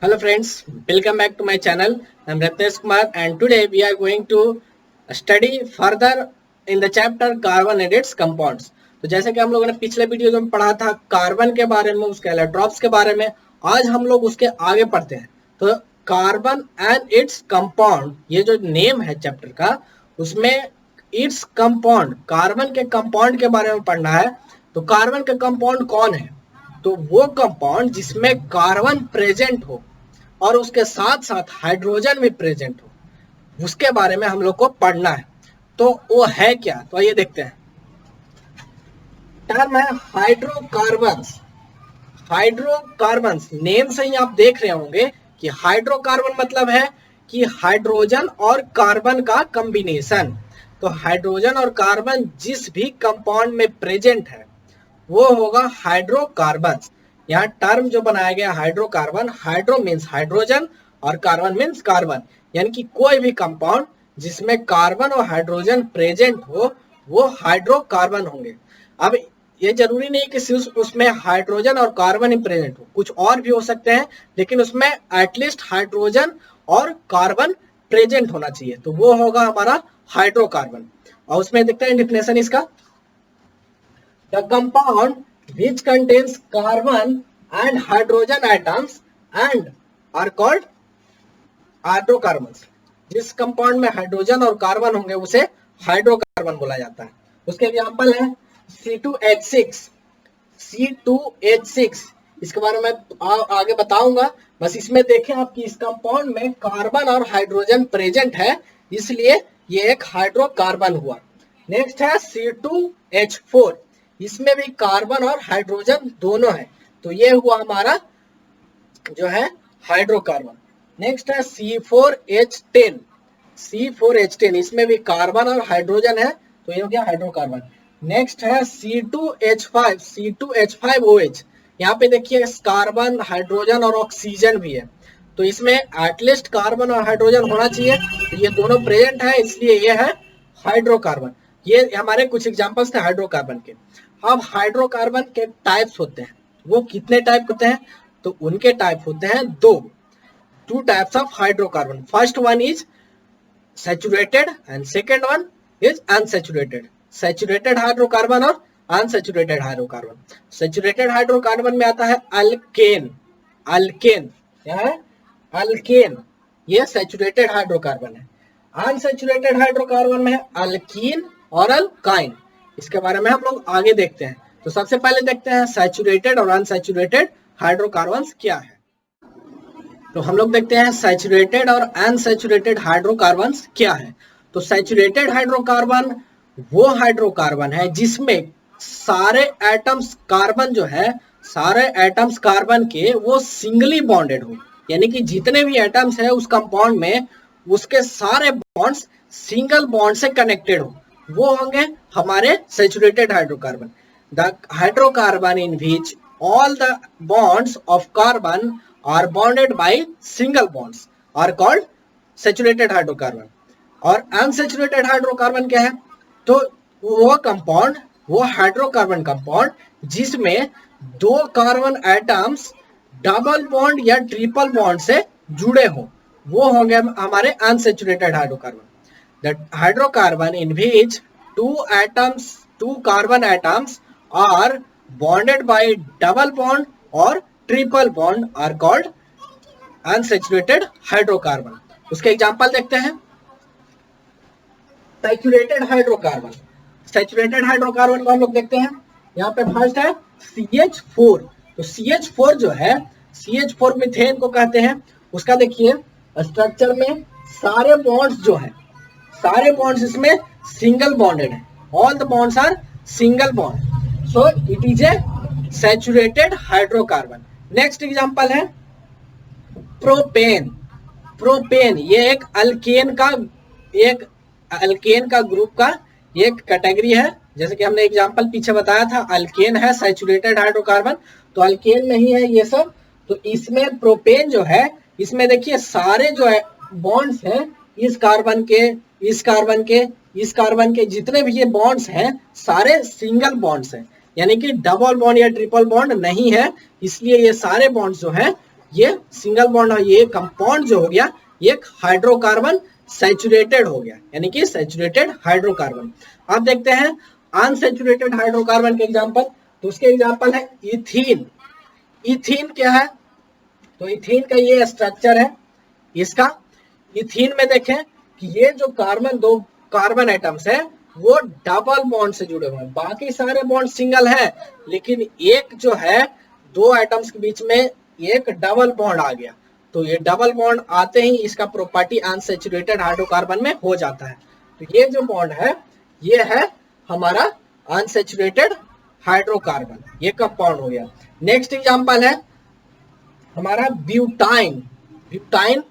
Hello friends, welcome back to my channel. I'm Ratnesh Kumar and today we are going to study further in the chapter carbon and its compounds. तो जैसे कि हम लोगों ने पिछले video में पढ़ा था कार्बन के बारे में, उसके एलेक्ट्रॉन्स के बारे में, आज हम लोग उसके आगे पढ़ते हैं। तो कार्बन एंड इट्स कंपाउंड, ये जो नेम है चैप्टर का, उसमें इट्स कंपाउंड, कार्बन के कंपाउंड के बारे में पढ़ना है। तो कार्बन के कंपाउंड कौन है? तो वो कंपाउंड जिसमें कार्बन प्रेजेंट हो और उसके साथ साथ हाइड्रोजन भी प्रेजेंट हो, उसके बारे में हम लोग को पढ़ना है। तो वो है क्या? तो ये देखते हैं। टर्म है हाइड्रोकार्बन्स। हाइड्रोकार्बन्स नेम से ही आप देख रहे होंगे कि हाइड्रोकार्बन मतलब है कि हाइड्रोजन और कार्बन का कॉम्बिनेशन। तो हाइड्रोजन और कार्बन जिस भी कंपाउंड में प्रेजेंट है वो होगा हाइड्रोकार्बन्स। यहाँ टर्म जो बनाया गया हाइड्रोकार्बन, हाइड्रो मीन्स हाइड्रोजन और कार्बन मीन्स कार्बन, यानी कि कोई भी कंपाउंड जिसमें कार्बन और हाइड्रोजन प्रेजेंट हो वो हाइड्रोकार्बन होंगे। अब ये जरूरी नहीं कि सिर्फ उसमें हाइड्रोजन और कार्बन ही प्रेजेंट हो, कुछ और भी हो सकते हैं, लेकिन उसमें एटलीस्ट हाइड्रोजन और कार्बन प्रेजेंट होना चाहिए, तो वो होगा हमारा हाइड्रोकार्बन। और उसमें देखते हैं डेफिनेशन इसका। The compound which contains carbon and hydrogen atoms and are called hydrocarbons. जिस कंपाउंड में हाइड्रोजन और कार्बन होंगे उसे हाइड्रोकार्बन बोला जाता है। उसके एग्जांपल है C2H6। C2H6 इसके बारे में आगे बताऊंगा, बस इसमें देखें आप कि इस कंपाउंड में कार्बन और हाइड्रोजन प्रेजेंट है, इसलिए ये एक हाइड्रोकार्बन हुआ। नेक्स्ट है C2H4, इसमें भी कार्बन और हाइड्रोजन दोनों है, तो ये हुआ हमारा जो है हाइड्रोकार्बन। नेक्स्ट है C4H10। C4H10 इसमें भी कार्बन और हाइड्रोजन है, तो ये हो गया हाइड्रोकार्बन। नेक्स्ट है C2H5। C2H5OH, यहाँ पे देखिए कार्बन, हाइड्रोजन और ऑक्सीजन भी है, तो इसमें एटलीस्ट कार्बन और हाइड्रोजन होना चाहिए, तो ये दोनों प्रेजेंट है, इसलिए ये है हाइड्रोकार्बन। ये हमारे कुछ एग्जांपल्स थे हाइड्रोकार्बन के। अब हाइड्रोकार्बन के टाइप्स होते हैं, वो कितने टाइप होते हैं? तो उनके टाइप होते हैं two types of hydrocarbon. First one is saturated and second one is unsaturated. Saturated hydrocarbon और अनसैचुरेटेड हाइड्रोकार्बन। सैचुरेटेड हाइड्रोकार्बन में आता है अल्केन। अल्केन क्या है? अल्केन, ये सैचुरेटेड हाइड्रोकार्बन है। अनसैचुरेटेड हाइड्रोकार्बन में है अल्कीन और अल्काइन। इसके बारे में हम लोग आगे देखते हैं। तो सबसे पहले देखते हैं सैचुरेटेड और अनसैचुरेटेड हाइड्रोकार्बन्स क्या है। तो हम लोग देखते हैं सैचुरेटेड और अनसैचुरेटेड हाइड्रोकार्बन्स क्या है। तो सैचुरेटेड हाइड्रोकार्बन वो हाइड्रोकार्बन है जिसमें सारे एटम्स कार्बन जो है, सारे एटम्स कार्बन के वो सिंगली बॉन्डेड हो, यानी कि जितने भी एटम्स है उस कंपाउंड में उसके सारे बॉन्ड्स सिंगल बॉन्ड से कनेक्टेड हो, वो होंगे हमारे saturated hydrocarbon. The hydrocarbon in which all the bonds of carbon are bonded by single bonds are called saturated hydrocarbon. और अनसैचुरेटेड हाइड्रोकार्बन क्या है? तो वो कंपाउंड, वो हाइड्रोकार्बन कंपाउंड जिसमें दो कार्बन एटम्स डबल बॉन्ड या ट्रिपल बॉन्ड से जुड़े हो, वो होंगे हमारे unsaturated hydrocarbon. The hydrocarbon in which two carbon atoms are bonded by double bond or triple bond are called unsaturated hydrocarbon. उसके एग्जांपल देखते हैं। Saturated hydrocarbon. सैचुरेटेड हाइड्रोकार्बन को हम लोग देखते हैं। यहाँ पे फर्स्ट है CH4। तो CH4 जो है, CH4 मीथेन को कहते हैं। उसका देखिए स्ट्रक्चर में सारे बॉन्ड्स जो है, सारे बॉन्ड्स इसमें सिंगल बॉन्डेड है, all the bonds are single bond, so it is a saturated hydrocarbon. Next example है प्रोपेन। प्रोपेन ये एक अल्केन का ग्रुप का एक कैटेगरी है। जैसे कि हमने एग्जांपल पीछे बताया था, अल्केन है सैचुरेटेड हाइड्रोकार्बन, तो अल्केन नहीं है ये सब। तो इसमें प्रोपेन जो है, इसमें देखिए सारे जो है बॉन्ड्स हैं, इस कार्बन के, इस कार्बन के, इस कार्बन के, जितने भी ये बॉन्ड्स हैं सारे सिंगल बॉन्ड्स हैं, यानी कि डबल बॉन्ड या ट्रिपल बॉन्ड नहीं है, इसलिए ये सारे बॉन्ड्स जो हैं ये सिंगल बॉन्ड, ये कंपाउंड जो हो गया ये एक हाइड्रोकार्बन सैचुरेटेड हो गया, यानी कि सैचुरेटेड हाइड्रोकार्बन। अब देखते हैं अनसैचुरेटेड हाइड्रोकार्बन के एग्जांपल। तो उसके एग्जांपल है इथीन। इथीन क्या है? तो इथीन का ये स्ट्रक्चर है इसका। इथीन में देखें कि ये जो कार्बन, दो कार्बन एटम्स है वो डबल बॉन्ड से जुड़े हुए हैं, बाकी सारे बॉन्ड सिंगल है, लेकिन एक जो है दो एटम्स के बीच में एक डबल बॉन्ड आ गया। तो ये डबल बॉन्ड आते ही इसका प्रॉपर्टी अनसैचुरेटेड हाइड्रोकार्बन में हो जाता है। तो ये जो बॉन्ड है ये है हमारा अनसैचुरेटेड हाइड्रोकार्बन, ये कंपाउंड हो गया। नेक्स्ट एग्जांपल है हमारा ब्यूटाइन। ब्यूटाइन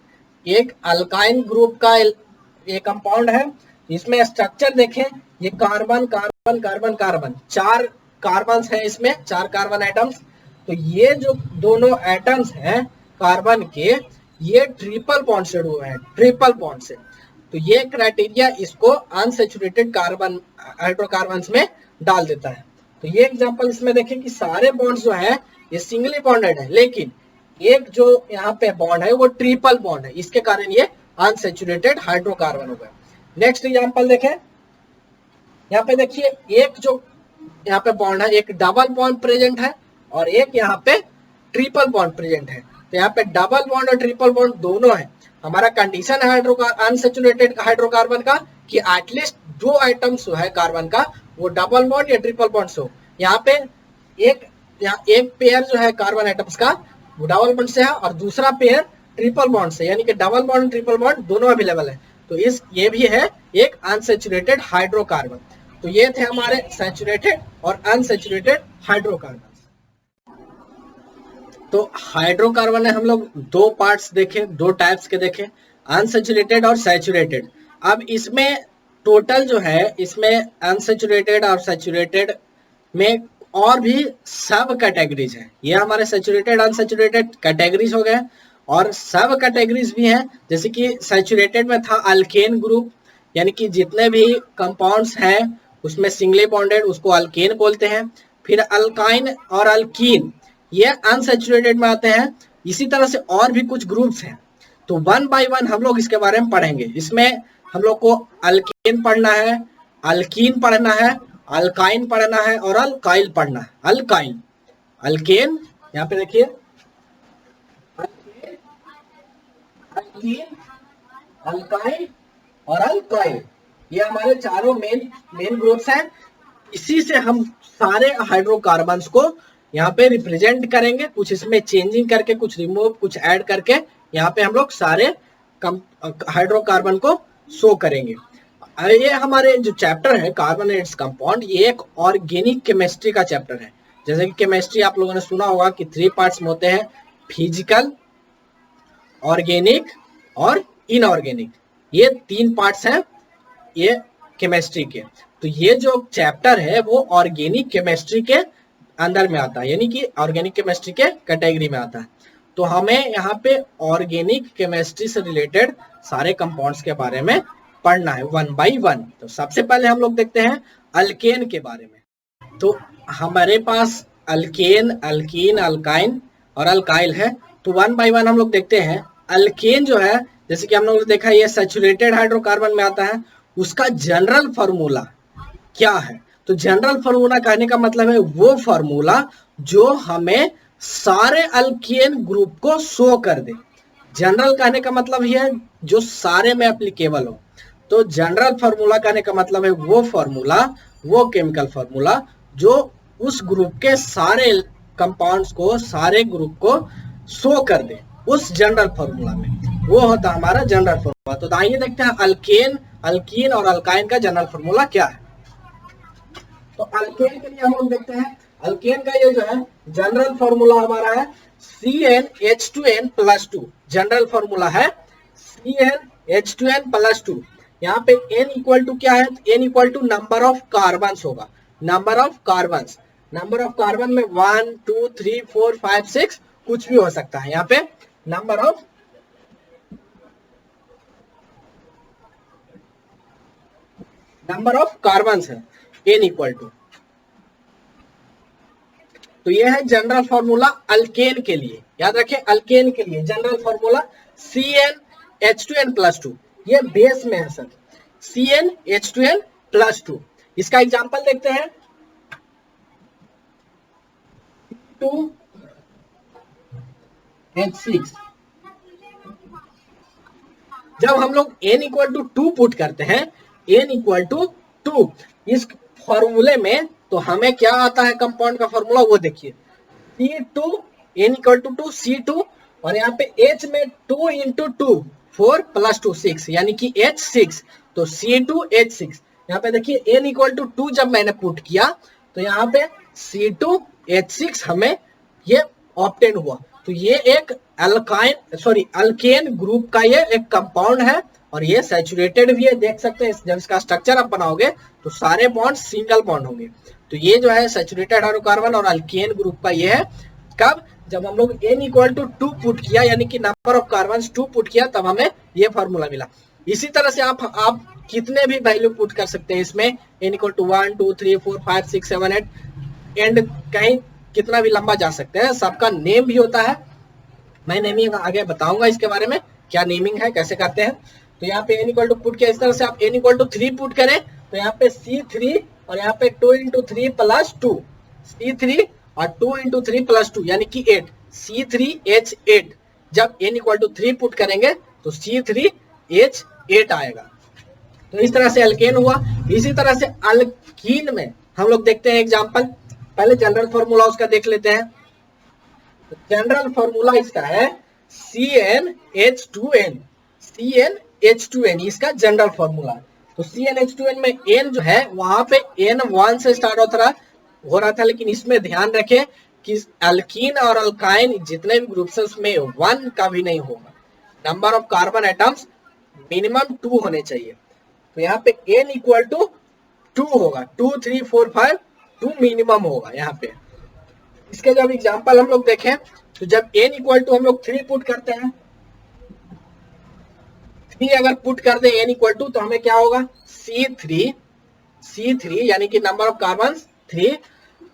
एक अल्काइन ग्रुप का ये कंपाउंड है। इसमें स्ट्रक्चर देखें, ये कार्बन कार्बन कार्बन कार्बन, चार कार्बन है इसमें, चार कार्बन एटम्स। तो ये जो दोनों एटम्स हैं कार्बन के, ये ट्रिपल बॉन्ड से हुए हैं, ट्रिपल बॉन्ड से। तो ये क्राइटेरिया इसको अनसैचुरेटेड कार्बन हाइड्रोकार्बन्स में डाल देता है। तो ये एग्जांपल इसमें देखें कि सारे बॉन्ड्स जो है ये सिंगली बॉन्डेड है, लेकिन एक जो यहाँ पे बॉन्ड है वो ट्रिपल बॉन्ड है, इसके कारण ये अनसैचुरेटेड हाइड्रोकार्बन हो गया। नेक्स्ट एग्जांपल देखें, यहाँ पे देखिए एक जो यहाँ पे बॉन्ड है, एक डबल बॉन्ड प्रेजेंट है और एक यहाँ पे ट्रिपल बॉन्ड प्रेजेंट है। तो यहाँ पे डबल बॉन्ड और ट्रिपल बॉन्ड दोनों है। हमारा कंडीशन है अनसैचुरेटेड हाइड्रोकार्बन का कि एटलीस्ट दो आइटम्स है कार्बन का वो डबल बॉन्ड या ट्रिपल बॉन्ड हो। यहाँ पे एक पेयर जो है कार्बन एटम्स का वो डबल बॉन्ड से है और दूसरा पेयर ट्रिपल बॉन्ड से, यानी कि डबल बॉन्ड ट्रिपल बॉन्ड दोनों अवेलेबल है। तो ये भी है एक अनसैचुरेटेड हाइड्रोकार्बन। तो ये थे हमारे सैचुरेटेड और अनसैचुरेटेड हाइड्रोकार्बन। तो हाइड्रोकार्बन में हम लोग दो पार्ट्स देखे, दो टाइप्स के देखे, अनसैचुरेटेड और सैचुरेटेड। अब इसमें टोटल जो है इसमें अनसैचुरेटेड और सैचुरेटेड में और भी सब कैटेगरीज हैं। ये हमारे सैचुरेटेड अनसैचुरेटेड कैटेगरीज हो गए और सब कैटेगरीज भी हैं। जैसे कि सैचुरेटेड में था अल्केन ग्रुप, यानी कि जितने भी कंपाउंड्स हैं उसमें सिंगली बॉन्डेड उसको अल्केन बोलते हैं। फिर अल्काइन और अल्कीन ये अनसैचुरेटेड में आते हैं। इसी तरह से और भी कुछ ग्रुप्स हैं। तो वन बाय वन हम लोग इसके बारे में पढ़ेंगे। इसमें हम लोग को अल्केन पढ़ना है, अल्कीन पढ़ना है, अल्काइन पढ़ना है और अल्काइल पढ़ना है। अल्काइन, अल्केन, यहाँ पे देखिए अल्कीन, अल्काइन और अल्काइल, ये हमारे चारों मेन ग्रुप्स हैं। इसी से हम सारे हाइड्रोकार्बन्स को यहाँ पे रिप्रेजेंट करेंगे, कुछ इसमें चेंजिंग करके, कुछ रिमूव, कुछ ऐड करके यहाँ पे हम लोग सारे हाइड्रोकार्बन को शो करेंगे। ये हमारे जो चैप्टर है कार्बन एंड इट्स कंपाउंड, ये एक ऑर्गेनिक केमिस्ट्री का चैप्टर है। जैसे कि केमिस्ट्री आप लोगों ने सुना होगा कि 3 पार्ट्स में होते हैं, फिजिकल, ऑर्गेनिक और इनऑर्गेनिक। ये 3 पार्ट्स हैं ये केमिस्ट्री के। तो ये जो चैप्टर है वो ऑर्गेनिक केमिस्ट्री के अंदर में आता है, यानी कि ऑर्गेनिक केमिस्ट्री के कैटेगरी में आता है। तो हमें यहाँ पे ऑर्गेनिक केमिस्ट्री से रिलेटेड सारे कंपाउंड्स के बारे में पढ़ना है वन बाय वन। तो सबसे पहले हम लोग देखते हैं अल्केन के बारे में। तो हमारे पास अल्केन, अल्कीन, अल्काइन और अल्काइल है। तो वन बाय वन हम लोग देखते हैं। अल्केन जो है, जैसे कि हम लोग देखा ये सैचुरेटेड हाइड्रोकार्बन में आता है, उसका जनरल फार्मूला क्या है? तो जनरल फार्मूला कहने का मतलब है वो फार्मूला जो हमें सारे अल्केन ग्रुप को शो कर दे। जनरल कहने का मतलब ये है जो सारे में एप्लीकेबल हो। तो जनरल फार्मूला कहने का मतलब है वो फार्मूला, वो केमिकल फार्मूला जो उस ग्रुप के सारे कंपाउंड्स को, सारे ग्रुप को शो कर दे उस जनरल फार्मूला में, वो होता है हमारा जनरल फार्मूला। तो आइए देखते हैं अल्केन, अल्कीन और अल्काइन का जनरल फार्मूला क्या है। तो अल्केन के लिए हम लोग देखते हैं, अल्केन का ये जो है जनरल फार्मूला हमारा है CnH2n+2। जनरल फार्मूला है CnH2n+2। यहाँ पे n इक्वल टू क्या है? n equal to number of carbons होगा, number of carbons. Number of carbon में 1 2 3 4 5 6 कुछ भी हो सकता है। यहाँ पे नंबर ऑफ कार्बन्स है n इक्वल टू। तो ये है जनरल फॉर्मूला अल्केन के लिए, याद रखें अल्केन के लिए जनरल फॉर्मूला CnH2n+2, ये बेस में है सर, CnH2n+2। इसका एग्जांपल देखते हैं, 2H6। जब हम लोग n=2 पुट करते हैं, n=2 इस फॉर्मूले में, तो हमें क्या आता है कंपाउंड का फॉर्मूला, वो देखिए C2, n=2 C2, और यहाँ पे H में 2 × 2 4 + 2 6, यानी कि H6, तो C2H6। यहाँ पे देखिए n=2 जब मैंने पुट किया तो यहाँ पे C2H6 हमें ये ऑब्टेन हुआ। तो ये एक अल्केन ग्रुप का ये एक कंपाउंड है, और ये सैचुरेटेड भी है, देख सकते हैं। जब इसका स्ट्रक्चर आप बनाओगे तो सारे बॉन्ड सिंगल बॉन्ड होंगे। तो ये जो है सैचुरेटेड हाइड्रोकार्बन और अल्केन ग्रुप का ये है। कब? जब हम लोग n=2 पुट किया, यानी कि नंबर ऑफ कार्बन 2 पुट किया, तब हमें ये फॉर्मूला मिला। इसी तरह से आप कितने भी वैल्यू पुट कर सकते हैं इसमें, n=1 2 3 4 5 6 7 8 एंड कहीं कितना भी लंबा जा सकते हैं। सबका नेम भी होता है, मैं नेमिंग आगे बताऊंगा इसके बारे में, क्या नेमिंग है, कैसे करते हैं। तो यहाँ पे n= पुट किया, इस तरह से आप n=3 पुट करें तो यहाँ पे C3 और यहाँ पे 2 × 3 + 2, C3 और 2 × 3 + 2 यानी कि 8, C3H8। जब n=3 पुट करेंगे तो C3H8 आएगा। तो इस तरह से अल्केन हुआ। इसी तरह से अल्कीन में हम लोग देखते हैं एग्जांपल। पहले जनरल फॉर्मूला उसका देख लेते हैं। जनरल फॉर्मूला इसका है CnH2n, CnH2n इसका जनरल फॉर्मूला। तो CnH2n में n जो है वहां पे N1 से स्टार्ट हो रहा था, लेकिन इसमें ध्यान रखें कि अल्कीन और अल्काइन जितने भी ग्रुप्स हैं उसमें 1 का भी नहीं होगा। Number of carbon atoms minimum 2 होने चाहिए। तो यहाँ पे n=2 होगा, 2 3 4 5 2 मिनिमम होगा यहाँ पे। इसके जब एग्जांपल हम लोग देखें तो जब n= हम लोग 3 पुट करते हैं, 3 अगर पुट कर दे n= तो हमें क्या होगा, C3 यानी कि नंबर ऑफ कार्बन 3,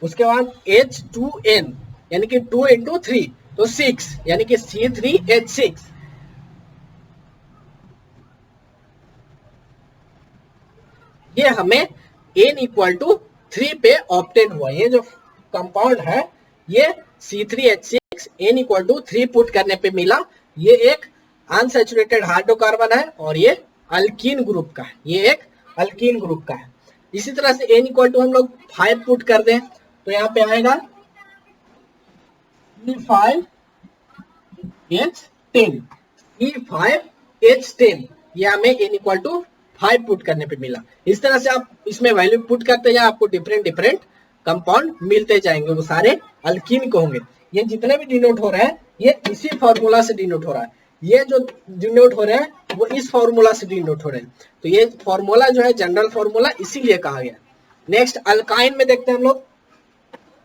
उसके बाद H2n यानी कि 2 × 3 तो 6 यानी कि C3H6। ये हमें n=3 पे ऑब्टेन हुआ। ये जो कंपाउंड है ये C3H6 n=3 पुट करने पे मिला। ये एक अनसैचुरेटेड हाइड्रोकार्बन है और ये अल्कीन ग्रुप का है, ये एक अल्कीन ग्रुप का है। इसी तरह से n= हम लोग 5 पुट कर दें तो यहाँ पे आएगा C5H10, C5H10 ये हमें n=5 पुट करने पे मिला। इस तरह से आप इसमें वैल्यू पुट करते जाए, आपको डिफरेंट कंपाउंड मिलते जाएंगे, वो सारे अल्कीन के होंगे। ये जितने भी डिनोट हो रहे हैं ये इसी फॉर्मूला से डिनोट हो रहा है, ये जो डिनोट हो रहे हैं वो इस फॉर्मूला से डिनोट हो रहे हैं। तो ये फॉर्मूला जो है जनरल फॉर्मूला इसीलिए कहा गया। नेक्स्ट अल्काइन में देखते हैं हम लोग।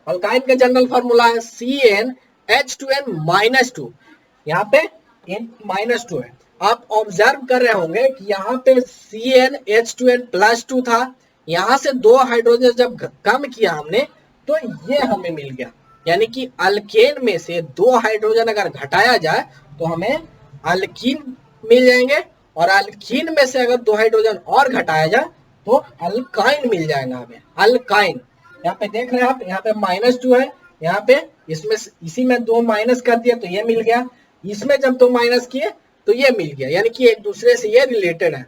अल्काइन का जनरल फॉर्मूला है CnH2n-2, यहाँ पे n-2 है। आप ऑब्जर्व कर रहे होंगे कि यहाँ पे CnH2n+2 था, यहाँ से 2 हाइड्रोजन जब कम किया हमने तो ये हमें मिल गया। यानी कि अल्केन में से 2 हाइड्रोजन अगर घटाया जाए तो हमें अल्कीन मिल जाएंगे, और अल्कीन में से अगर 2 हाइड्रोजन और घटाया जाए तो अल्काइन मिल जाएगा हमें, अल्काइन। यहाँ पे देख रहे हैं आप, यहाँ पे -2 है, यहाँ पे इसमें इसी में 2 माइनस कर दिया तो ये मिल गया, इसमें जब 2 माइनस किए तो ये मिल गया, यानी कि एक दूसरे से ये रिलेटेड है।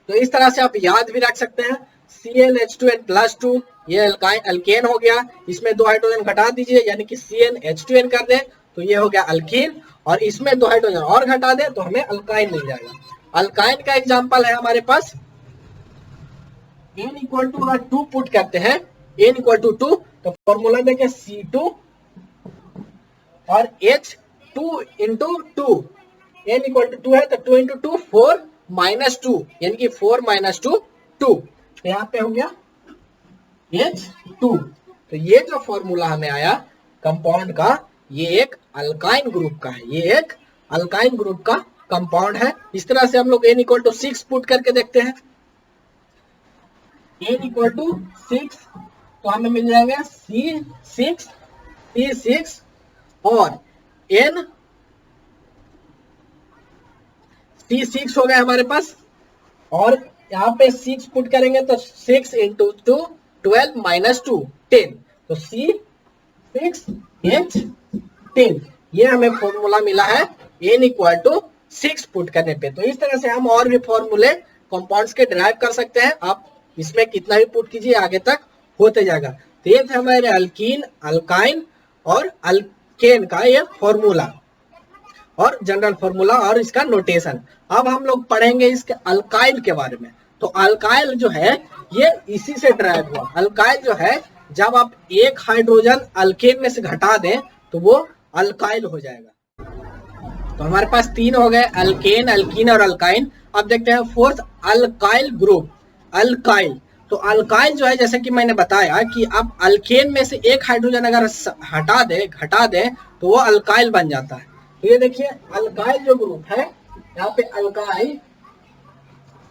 तो इस तरह से आप याद भी रख सकते हैं। CnH2n+2 ये अल्केन हो गया, इसमें 2 हाइड्रोजन घटा दीजिए यानी कि CnH2n कर दें तो ये हो गया अल्कीन, और इसमें 2 हाइड्रोजन और घटा दें तो हमें अल्काइन मिल जाएगा। अल्काइन का एग्जांपल है हमारे पास n= 2 पुट करते हैं, n=2 तो फॉर्मूला देखें C2 और H2 × 2, n=2 है तो 2 × 2 4 -2 यानी कि 4 - 2 2, तो यहाँ पे हो गया H2। तो ये जो फॉर्मूला हमें आया कंपाउंड का ये एक अल्काइन ग्रुप का है, ये एक अल्काइन ग्रुप का कंपाउंड है। इस तरह से हम लोग n=6 पुट करके देखते हैं। n=6 तो हमें मिल जाएंगे C6 और N C6 हो गया हमारे पास, और यहाँ पे 6 पुट करेंगे तो 6 इंटू 2 12 माइनस 2 10, तो C6H10 ये हमें फॉर्मूला मिला है N इक्वल टू 6 पुट करने पे। तो इस तरह से हम और भी फॉर्मूले कंपाउंड्स के ड्राइव कर सकते हैं। आप इसमें कितना भी पुट कीजिए आगे तक होते जाएगा। तो ये थे हमारे अल्कीन, अल्काइन और अल्केन का ये फॉर्मूला और जनरल फॉर्मूला और इसका नोटेशन। अब हम लोग पढ़ेंगे इसके अल्काइल के बारे में। तो अल्काइल जो है ये इसी से ड्राइव हुआ। अल्काइल जो है जब आप एक हाइड्रोजन अल्केन में से घटा दें तो वो अल्काइल हो जाएगा। तो हमारे पास 3 हो गए, अल्केन, अल्कीन और अल्काइन। अब देखते हैं फोर्थ अल्काइल ग्रुप, अल्काइल। तो अल्काइल जो है जैसे कि मैंने बताया कि आप अल्केन में से एक हाइड्रोजन अगर घटा दे तो वो अल्काइल बन जाता है। तो ये देखिए अल्काइल जो ग्रुप है, यहाँ पे अल्काइल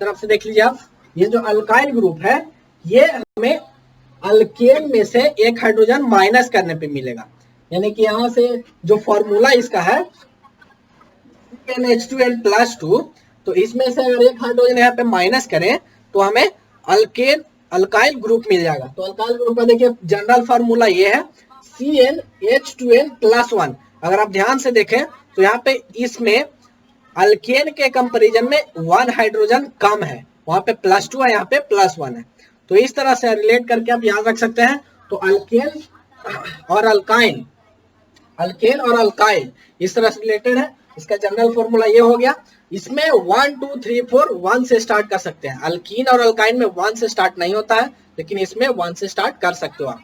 तरफ से देख लीजिए आप, ये जो अल्काइल ग्रुप है ये हमें अल्केन में से एक हाइड्रोजन माइनस करने पे मिलेगा। यानी कि यहाँ से जो फॉर्मूला इसका है NH2n+2, तो इसमें से अगर एक हाइड्रोजन यहाँ पे माइनस करें तो हमें अल्काइल ग्रुप मिल जाएगा। तो अल्काइल ग्रुप का देखिए जनरल फार्मूला ये है CnH2n+1। अगर आप ध्यान से देखें तो यहाँ पे इसमें अल्केन के कंपैरिजन में 1 हाइड्रोजन कम है, वहां पे +2 है, यहाँ पे +1 है। तो इस तरह से रिलेट करके आप याद रख सकते हैं। तो अल्केन और अल्काइन, अल्केन और अल्काइल इस तरह से रिलेटेड है। इसका जनरल फॉर्मूला ये हो गया। इसमें 1 2 3 4 1 से स्टार्ट कर सकते हैं। अल्कीन और अल्काइन में 1 से स्टार्ट नहीं होता है, लेकिन इसमें 1 से स्टार्ट कर सकते हो आप।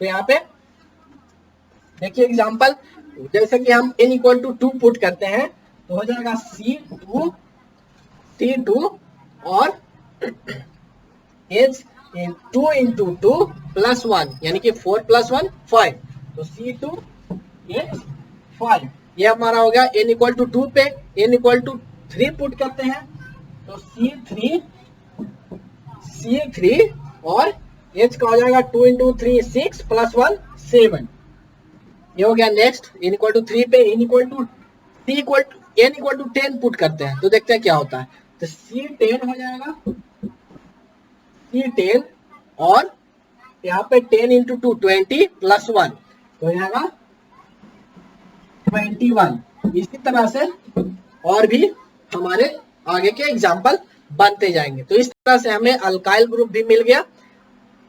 तो यहाँ पे देखिए एग्जांपल, जैसे कि हम n इक्वल टू 2 पुट करते हैं तो हो जाएगा C2 और H 2 इंटू 2 +1 यानी कि 4 + 1 5, तो C2H5 ये हमारा हो गया। n इक्वल टू 2 पे n इक्वल टू 3 पुट करते हैं तो C3 और H का हो जाएगा 2 इंटू 3 6 + 1 7, ये हो गया। नेक्स्ट n इक्वल टू 3 पे n इक्वल टू 10 पुट करते हैं तो देखते हैं क्या होता है। तो C10 हो जाएगा, C10 और यहाँ पे 10 इंटू 2 20 + 1 तो यहाँ 21। इसी तरह से और भी हमारे आगे के एग्जाम्पल बनते जाएंगे। तो इस तरह से हमें अल्काइल ग्रुप भी मिल गया।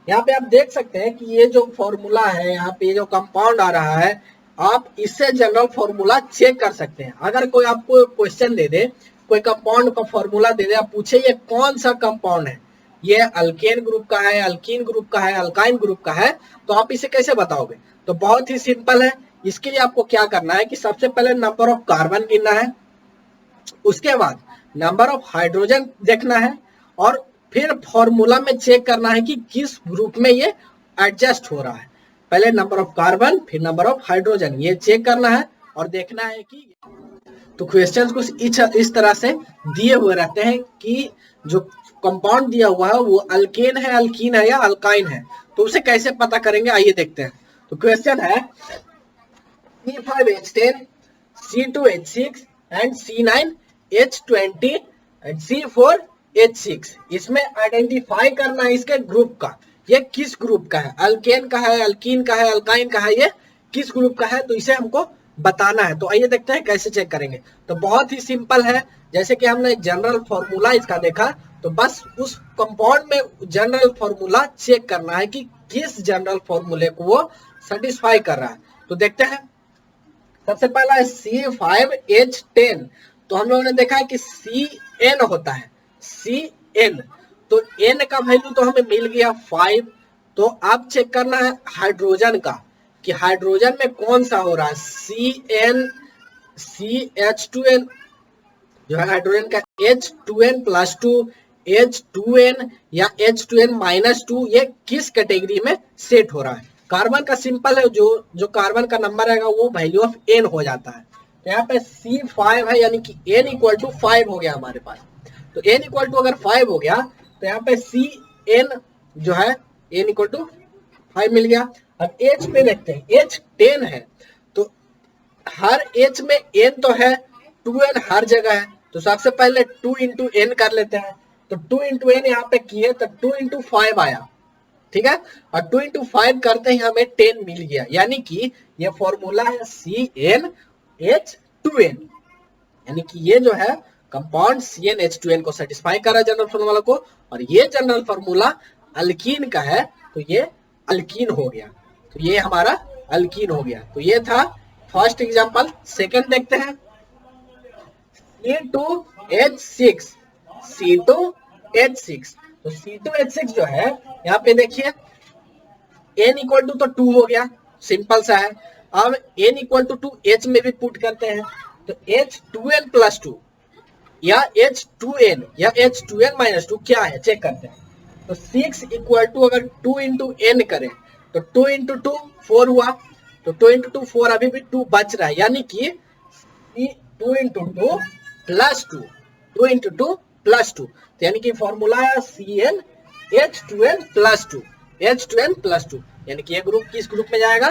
यहाँ पे आप देख सकते हैं कि ये जो फॉर्मूला है, यहाँ पे जो कंपाउंड आ रहा है, आप इससे जनरल फॉर्मूला चेक कर सकते हैं। अगर कोई आपको क्वेश्चन दे दे, कोई कंपाउंड का फॉर्मूला दे दे, आप पूछे ये कौन सा कंपाउंड है, ये अल्केन ग्रुप का है, अल्कीन ग्रुप का है, अल्काइन ग्रुप का है, तो आप इसे कैसे बताओगे? तो बहुत ही सिंपल है। इसके लिए आपको क्या करना है कि सबसे पहले नंबर ऑफ कार्बन गिनना है, उसके बाद नंबर ऑफ हाइड्रोजन देखना है, और फिर फॉर्मूला में चेक करना है कि किस ग्रुप में ये एडजस्ट हो रहा है। पहले नंबर ऑफ कार्बन, फिर नंबर ऑफ हाइड्रोजन, ये चेक करना है और देखना है कि तो क्वेश्चंस कुछ इस तरह से दिए हुए रहते हैं कि जो कंपाउंड दिया हुआ है वो अल्केन है, अल्कीन है या अल्काइन है, तो उसे कैसे पता करेंगे आइए देखते हैं। तो क्वेश्चन है C5H10, C2H6 and C9H20 and C4H6। इसमें आइडेंटिफाई करना है इसके ग्रुप का, ये किस ग्रुप का है, अल्केन का है, अल्कीन का है, अल्काइन का है, ये किस ग्रुप का है, तो इसे हमको बताना है। तो आइए देखते हैं कैसे चेक करेंगे। तो बहुत ही सिंपल है, जैसे कि हमने जनरल फॉर्मूला इसका देखा, तो बस उस कंपाउंड में जनरल फॉर्मूला चेक करना है कि किस जनरल फॉर्मूले को वो सेटिस्फाई कर रहा है। तो देखते हैं। सबसे पहला है C5H10, तो हम लोगों ने देखा है कि Cn होता है, Cn, तो n का वैल्यू तो हमें मिल गया 5। तो अब चेक करना है हाइड्रोजन का कि हाइड्रोजन में कौन सा हो रहा है, CH2n जो है हाइड्रोजन का H2n+2, H2n या H2n-2, ये किस कैटेगरी में सेट हो रहा है। कार्बन का सिंपल है, जो कार्बन का नंबर रहेगा वो वैल्यू ऑफ n हो जाता है। तो यहाँ पे C5 है, यानी कि n इक्वल टू 5 हो गया हमारे पास। तो n इक्वल टू अगर 5 हो गया तो यहाँ पे Cn जो है n इक्वल टू 5 मिल गया। अब H पे देखते हैं, H 10 है तो हर H में n तो है, 2n हर जगह है, तो सबसे पहले 2 इंटू एन कर लेते हैं। तो 2 इंटू एन यहाँ पे किए तो 2 इंटू 5 आया, ठीक है, और 2 इंटू 5 करते ही हमें 10 मिल गया, यानी कि ये फॉर्मूला है CnH2n, यानी कि ये जो है कंपाउंड CnH2n को सेटिस्फाई कर रहा है जनरल फार्मूला को, और ये जनरल फार्मूला अल्कीन का है, तो ये अल्कीन हो गया, तो ये हमारा अल्कीन हो गया। तो ये था फर्स्ट एग्जांपल। सेकंड देखते हैं, C2H6, C2H6, तो C2H6 जो है यहाँ पे देखिए n इक्वल टू तो 2 हो गया, सिंपल सा है। अब n इक्वल टू 2 H में भी पुट करते हैं, तो H2n प्लस 2 या H2n या H2n माइनस 2 क्या है चेक करते हैं। तो 6 इक्वल टू अगर 2 इंटू n करें तो 2 इंटू 2 4 हुआ, तो 2 इंटू 2 4, अभी भी 2 बच रहा है, यानी कि 2 इंटू 2 प्लस 2, 2 इंटू 2 प्लस 2, तो यानी कि फॉर्मूला है CnH2n प्लस 2, H2n प्लस 2, यानी कि ये ग्रुप किस ग्रुप में जाएगा,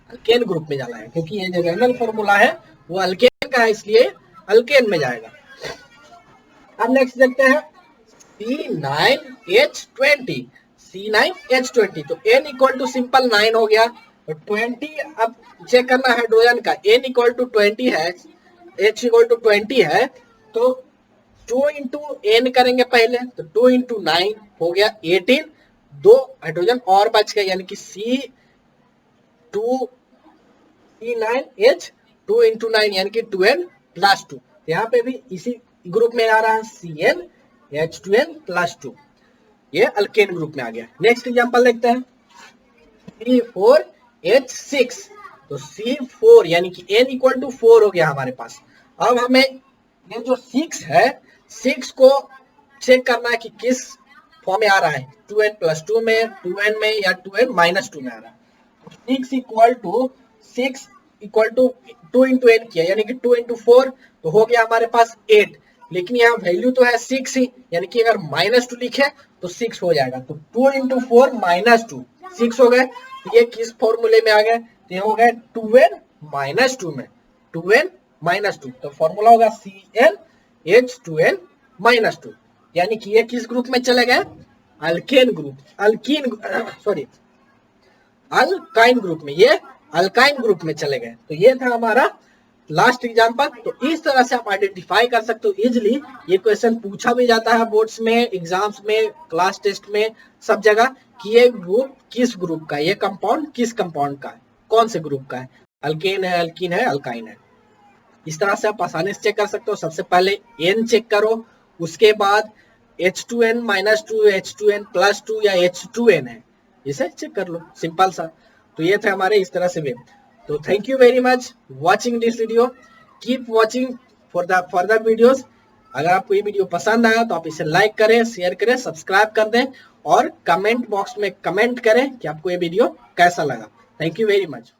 अल्केन ग्रुप में जाना है, क्योंकि ये जो जनरल फॉर्मूला है वो अल्केन का है, इसलिए अल्केन में जाएगा। अब नेक्स्ट देखते हैं C9H20, C9H20, तो n इक्वल टू सिंपल 9 हो गया, तो 20 अब चेक करना हाइड्रोजन का, n इक्वल टू 20 है, H इक्वल टू 20 है, तो 2 इंटू एन करेंगे पहले, तो 2 इंटू 9 हो गया 18, 2 हाइड्रोजन और बच गए, यानी कि C9H2 इंटू 9 यानी कि 2n प्लस 2, यहाँ पे भी इसी ग्रुप में आ रहा है CnH2n प्लस 2, ये अल्केन ग्रुप में आ गया। नेक्स्ट एग्जांपल देखते हैं, C4H6, तो C4 यानी कि n इक्वल टू 4 हो गया हमारे पास। अब हमें ये जो 6 है, 6 को चेक करना है कि किस फॉर्म में आ रहा है, 2n प्लस 2 में, 2n में, या 2n माइनस 2 में आ रहा है। 6 इक्वल टू 2 इंटू एन किया, यानी कि 2 इंटू 4, तो हो गया हमारे पास 8, लेकिन यहाँ वैल्यू तो है 6 ही, यानी कि अगर माइनस 2 लिखे तो 6 हो जाएगा, तो 2 इंटू 4 माइनस 2, 6 हो गए। तो ये किस फॉर्मूले में आ गए, तो ये हो गए 2n माइनस 2 में, 2n माइनस 2, तो फॉर्मूला होगा CnH2n माइनस 2, यानी कि ये किस ग्रुप में चले गए, अल्केन ग्रुप, अल्काइन ग्रुप में, ये अल्काइन ग्रुप में चले गए। तो ये था हमारा लास्ट एग्जांपल। तो इस तरह से आप आइडेंटिफाई कर सकते हो इजिली, ये क्वेश्चन पूछा भी जाता है बोर्ड्स में, एग्जाम्स में, क्लास टेस्ट में, सब जगह, कि ये ग्रुप किस ग्रुप का है, ये कंपाउंड किस कंपाउंड का है, कौन से ग्रुप का है, अल्केन है, अल्कीन है, अल्काइन है। इस तरह से आप आसानी से चेक कर सकते हो। सबसे पहले n चेक करो, उसके बाद H2n माइनस 2, H2n प्लस 2 या H2n है, इसे चेक कर लो, सिंपल सा। तो ये थे हमारे इस तरह से वे। तो thank you very much watching this video, keep watching for the further videos. अगर आपको ये वीडियो पसंद आया तो आप इसे लाइक करें, शेयर करें, सब्सक्राइब कर दें, और कमेंट बॉक्स में कमेंट करें कि आपको ये वीडियो कैसा लगा। Thank you very much.